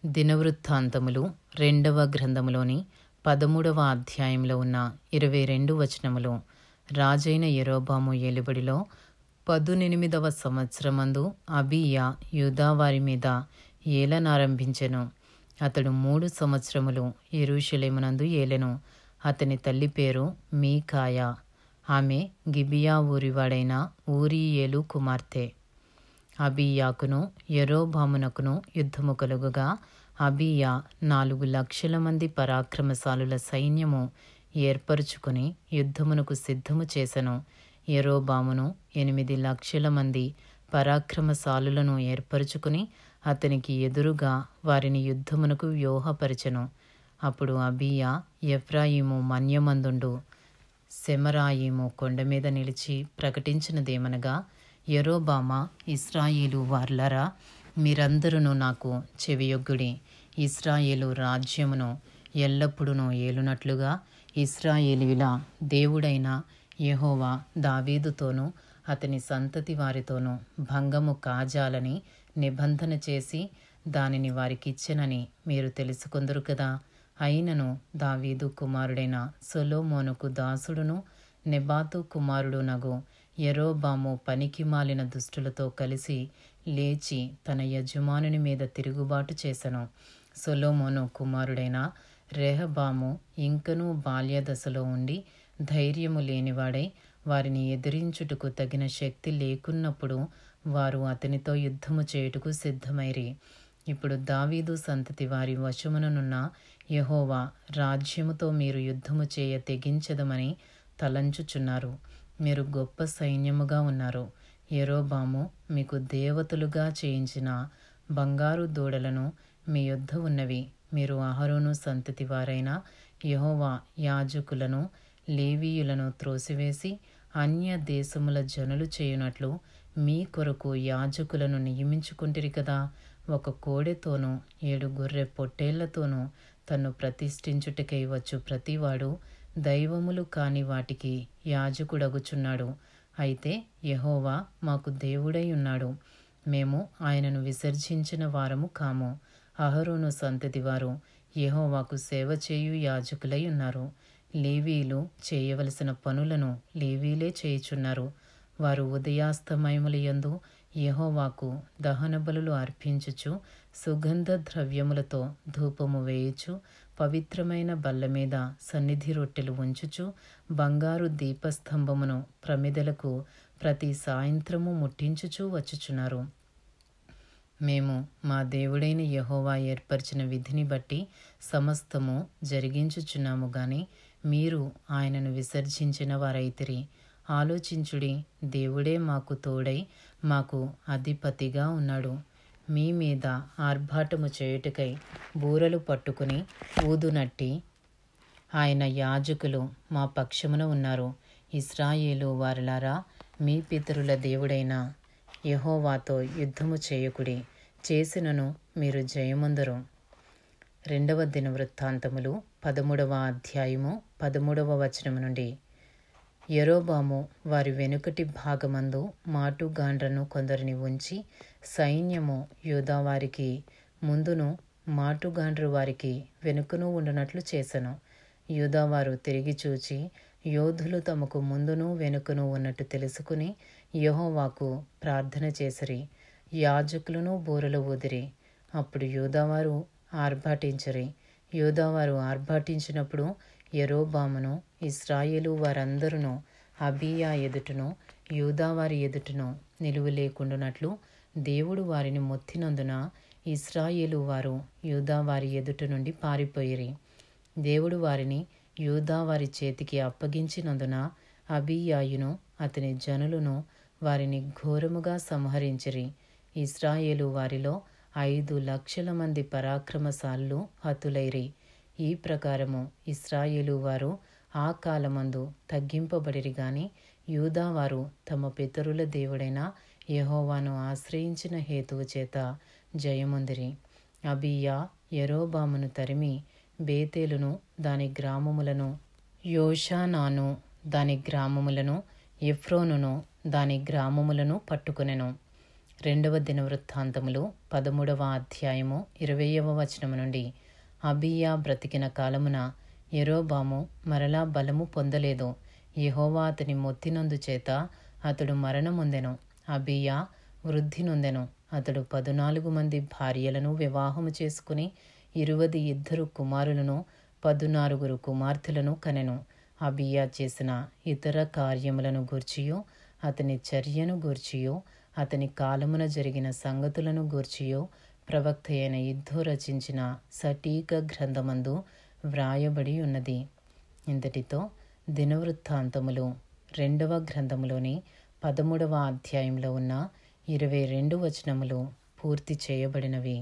దినవృత్తాంతములు 2వ గ్రంథములోని 13వ అధ్యాయంలో ఉన్న 22 వచనములు. రాజైన యరొబాము ఏలుబడిలో 18వ సంవత్సరమందు అబీయా యూదావారి మీద ఏలనారంభించెను. అతడు 3 సంవత్సరములు యెరూషలేమునందు ఏలెను. అతని తల్లి పేరు మీకాయా. ఆమె గిబియా ఊరివాడైన ఊరీయేలు కుమార్తె. అబీయాకును యరొబామునకును యుద్ధము కలుగగా అబీయా 4 లక్షల మంది పరాక్రమశాలుల సైన్యము ఏర్పరచుకుని యుద్ధమునకు సిద్ధము చేసెను. యరొబామును 8 లక్షల మంది పరాక్రమశాలులను ఏర్పరచుకుని అతనికి ఎదురుగా వారిని యుద్ధమునకు వ్యూహపరచెను. అప్పుడు అబీయా ఎఫ్రాయిము మన్యమందుండు సెమరాయిము కొండమీద నిలిచి ప్రకటించినదేమనగా, యరొబామా, ఇశ్రాయేలు వార్లారా, మీరందరూ నాకు చెవియొగ్గుడి. ఇశ్రాయేలు రాజ్యమును ఎల్లప్పుడూ ఏలునట్లుగా ఇశ్రాయేలీయుల దేవుడైన యెహోవా దావీదుతోనూ అతని సంతతి వారితోనూ భంగము కాజాలని నిబంధన చేసి దానిని వారికిచ్చెనని మీరు తెలుసుకొందురు కదా. అయినను దావీదు కుమారుడైన సొలొమోనుకు దాసుడును నెబాతు కుమారుడునగు యరొబాము పనికి మాలిన దుష్టులతో కలిసి లేచి తన యజమానుని మీద తిరుగుబాటు చేసెను. సొలొమోను కుమారుడైన రెహబాము ఇంకనూ బాల్యదశలో ఉండి ధైర్యము లేనివాడై వారిని ఎదిరించుటకు తగిన శక్తి లేకున్నప్పుడు వారు అతనితో యుద్ధము చేయుటకు సిద్ధమైరి. ఇప్పుడు దావీదు సంతతి వారి వశముననున్న యెహోవా రాజ్యముతో మీరు యుద్ధము చేయ తెగించదమని తలంచుచున్నారు. మీరు గొప్ప సైన్యముగా ఉన్నారు. యరొబాము మీకు దేవతలుగా చేయించిన బంగారు దూడలను మీ యొద్ద ఉన్నవి. మీరు అహరోను సంతతి వారైన యెహోవా యాజకులను లేవీయులను త్రోసివేసి అన్య దేశముల జనులు చేయునట్లు మీ కొరకు యాజకులను నియమించుకుంటిరి కదా. 1 కోడెతోనూ 7 గొర్రె పొట్టేళ్లతోనూ తన్ను ప్రతిష్ఠించుటకై వచ్చు ప్రతివాడు దైవములు కాని వాటికి యాజకుడగుచున్నాడు. అయితే యెహోవా మాకు దేవుడై ఉన్నాడు. మేము ఆయనను విసర్జించిన వారము కాము. అహరోను సంతతి వారు యెహోవాకు సేవ చేయు యాజకులై ఉన్నారు. లేవీయులు చేయవలసిన పనులను లేవీలే చేయుచున్నారు. వారు ఉదయాస్తమయముల యందు యెహోవాకు దహన బలులు అర్పించుచు సుగంధ ద్రవ్యములతో ధూపము వేయుచు పవిత్రమైన బల్ల మీద సన్నిధి రొట్టెలు ఉంచుచు బంగారు దీపస్తంభమును ప్రమిదలకు ప్రతి సాయంత్రము ముట్టించుచూ వచ్చుచున్నారు. మేము మా దేవుడైన యెహోవా ఏర్పరిచిన విధిని బట్టి సమస్తము జరిగించుచున్నాము గాని మీరు ఆయనను విసర్జించిన వారైతిరి. ఆలోచించుడి, దేవుడే మాకు తోడై మాకు అధిపతిగా ఉన్నాడు. మీ మీద ఆర్భాటము చేయుటకై బూరలు పట్టుకుని ఊదునట్టి ఆయన యాజకులు మా పక్షమున ఉన్నారు. ఇశ్రాయేలు వారలారా, మీ పితరుల దేవుడైన యెహోవాతో యుద్ధము చేయకుడి, చేసినను మీరు జయముందరు. 2వ దినవృత్తాంతములు 13వ అధ్యాయము 13వ వచనము నుండి. యరొబాము వారి వెనుకటి భాగమందు మాటుగాండ్రను కొందరిని ఉంచి సైన్యము యూదావారికి ముందును మాటుగాండ్రు వారికి వెనుకను ఉండునట్లు చేసెను. యూదావారు తిరిగి చూచి యోధులు తమకు ముందును వెనుకను ఉన్నట్టు తెలుసుకుని యెహోవాకు ప్రార్థన చేసిరి. యాజకులను బూరలు ఊదిరి. అప్పుడు యూదావారు ఆర్భాటించిరి. యూదావారు ఆర్భాటించినప్పుడు యరొబామును ఇశ్రాయేలు వారందరూ అబీయా ఎదుటను యూదావారి ఎదుటను నిలువ లేకుండునట్లు దేవుడు వారిని మొత్తినందున ఇశ్రాయేలు వారు యూదావారి ఎదుట నుండి పారిపోయిరి. దేవుడు వారిని యూదావారి చేతికి అప్పగించినందున అబీయాయును అతని జనులను వారిని ఘోరముగా సంహరించిరి. ఇశ్రాయేలు వారిలో 5 లక్షల మంది పరాక్రమశాలులు హతులైరి. ఈ ప్రకారము ఇశ్రాయేలు వారు ఆ కాలమందు తగ్గింపబడిరి గాని యూదావారు తమ పితరుల దేవుడైన యెహోవాను ఆశ్రయించిన హేతువు చేత జయముందిరి. అబీయా యరొబామును తరిమి బేతేలును దాని గ్రామములను, యోషానాను దాని గ్రామములను, ఎఫ్రోనును దాని గ్రామములను పట్టుకొనెను. రెండవ దినవృత్తాంతములు 13వ అధ్యాయము 20వ వచనము నుండి. అబీయా బ్రతికిన కాలమున యెరోబాము మరలా బలము పొందలేదు. యెహోవా అతని మొత్తినందు చేత అతడు మరణమొందెను. అబీయా వృద్ధి నొందెను. అతడు 14 మంది భార్యలను వివాహము చేసుకుని 22 కుమారులను 14 కుమార్తెలను కనెను. అబీయా చేసిన ఇతర కార్యములను గూర్చియో, అతని చర్యను గూర్చియో, అతని కాలమున జరిగిన సంగతులను గూర్చియో ప్రవక్త అయిన ఇద్దో రచించిన సటీక గ్రంథమందు వ్రాయబడి ఉన్నది. ఇంతటితో దినవృత్తాంతములు 2వ గ్రంథములోని 13వ అధ్యాయంలో ఉన్న 22 వచనములు పూర్తి చేయబడినవి.